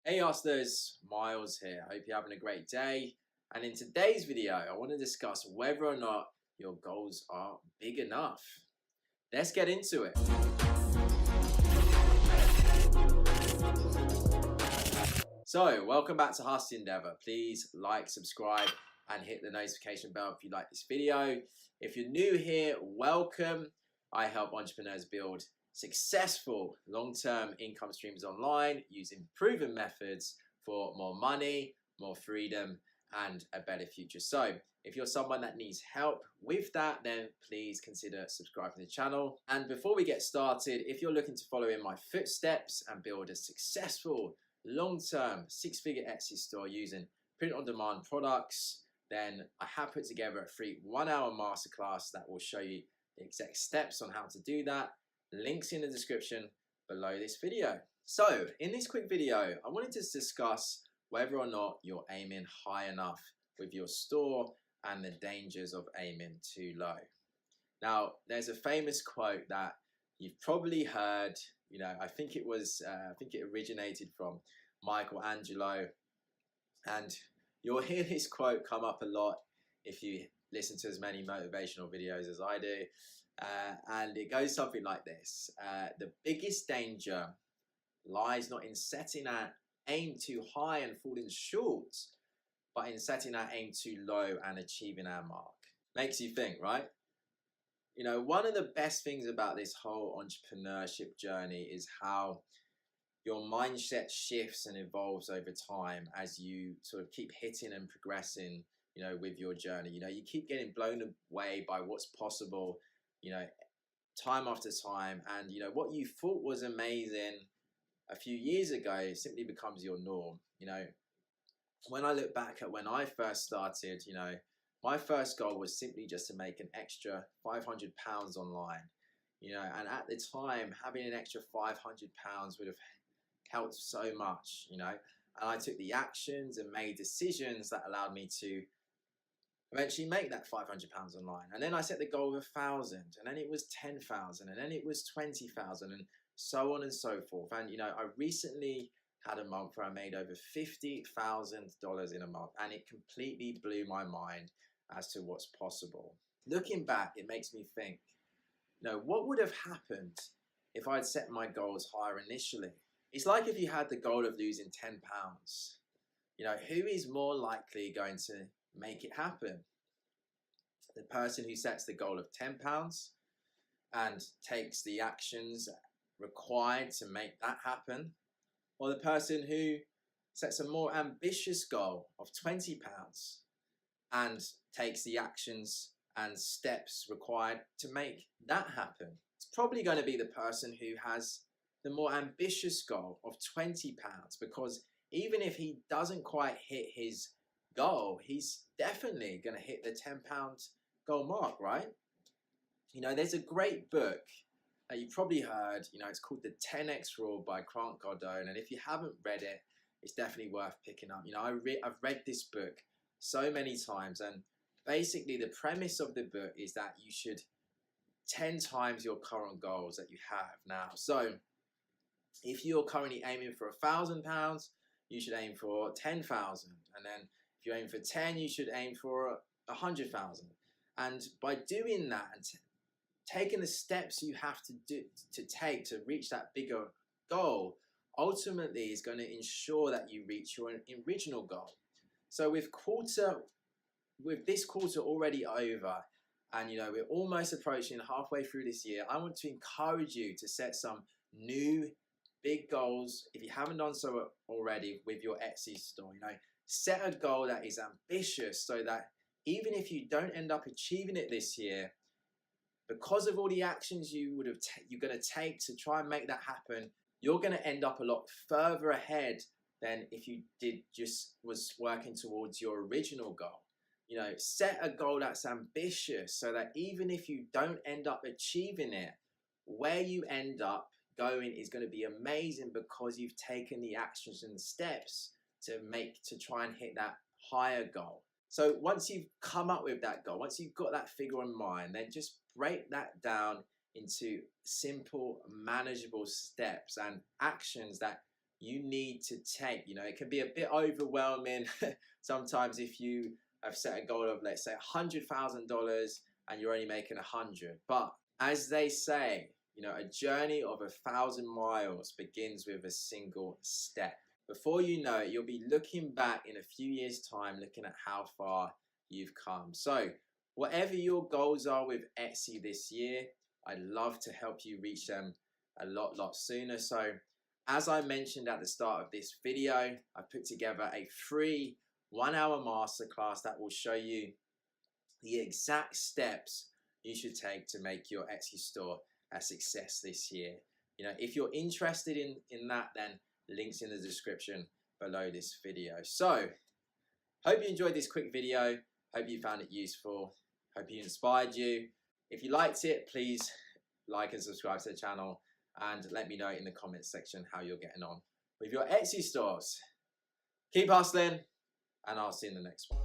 Hey hustlers, Miles here. Hope you're having a great day. And in today's video, I want to discuss whether or not your goals are big enough. Let's get into it. So, welcome back to Hustle Endeavor. Please like, subscribe, and hit the notification bell if you like this video. If you're new here, welcome. I help entrepreneurs build successful long-term income streams online using proven methods for more money, more freedom, and a better future. So if you're someone that needs help with that, then please consider subscribing to the channel. And before we get started, if you're looking to follow in my footsteps and build a successful long-term six-figure Etsy store using print-on-demand products, then I have put together a free 1-hour masterclass that will show you the exact steps on how to do that. Links in the description below this video. So in this quick video, I wanted to discuss whether or not you're aiming high enough with your store and the dangers of aiming too low. Now, there's a famous quote that you've probably heard. I think it originated from Michelangelo, and you'll hear this quote come up a lot if you listen to as many motivational videos as I do. And it goes something like this. The biggest danger lies not in setting our aim too high and falling short, but in setting our aim too low and achieving our mark. Makes you think, right? One of the best things about this whole entrepreneurship journey is how your mindset shifts and evolves over time as you sort of keep hitting and progressing, with your journey. You keep getting blown away by what's possible, time after time. And, what you thought was amazing a few years ago simply becomes your norm. When I look back at when I first started, my first goal was simply just to make an extra £500 online, and at the time, having an extra £500 would have helped so much, and I took the actions and made decisions that allowed me to eventually make that £500 online. And then I set the goal of 1,000, and then it was 10,000, and then it was 20,000, and so on and so forth. And I recently had a month where I made over $50,000 in a month, and it completely blew my mind as to what's possible. Looking back, it makes me think, what would have happened if I'd set my goals higher initially? It's like if you had the goal of losing 10 pounds. Who is more likely going to make it happen? The person who sets the goal of £10 and takes the actions required to make that happen, or the person who sets a more ambitious goal of £20 and takes the actions and steps required to make that happen? It's probably going to be the person who has the more ambitious goal of £20, because even if he doesn't quite hit his goal, he's definitely going to hit the £10 goal mark, right? There's a great book that you probably heard, it's called The 10X Rule by Grant Cardone. And if you haven't read it, it's definitely worth picking up. I've read this book so many times, and basically the premise of the book is that you should 10 times your current goals that you have now. So if you're currently aiming for £1,000, you should aim for 10,000. And then if you aim for 10, you should aim for 100,000. And by doing that and taking the steps you have to take to reach that bigger goal, ultimately is going to ensure that you reach your original goal. So with this quarter already over, and we're almost approaching halfway through this year, I want to encourage you to set some new big goals. If you haven't done so already with your Etsy store, set a goal that is ambitious, so that even if you don't end up achieving it this year, because of all the actions you're going to take to try and make that happen, you're going to end up a lot further ahead than if you was working towards your original goal. Set a goal that's ambitious, so that even if you don't end up achieving it, where you end up going is going to be amazing, because you've taken the actions and steps to try and hit that higher goal. So once you've come up with that goal, once you've got that figure in mind, then just break that down into simple, manageable steps and actions that you need to take. You know, it can be a bit overwhelming sometimes if you have set a goal of, let's say, $100,000 and you're only making 100. But as they say, you know, a journey of 1,000 miles begins with a single step. Before you know it, you'll be looking back in a few years' time, looking at how far you've come. So whatever your goals are with Etsy this year, I'd love to help you reach them a lot sooner. So as I mentioned at the start of this video, I put together a free 1-hour masterclass that will show you the exact steps you should take to make your Etsy store a success this year. You know, if you're interested in that, then links in the description below this video. So hope you enjoyed this quick video. Hope you found it useful. Hope you inspired you. If you liked it, please like and subscribe to the channel, and let me know in the comments section how you're getting on with your Etsy stores. Keep hustling, and I'll see you in the next one.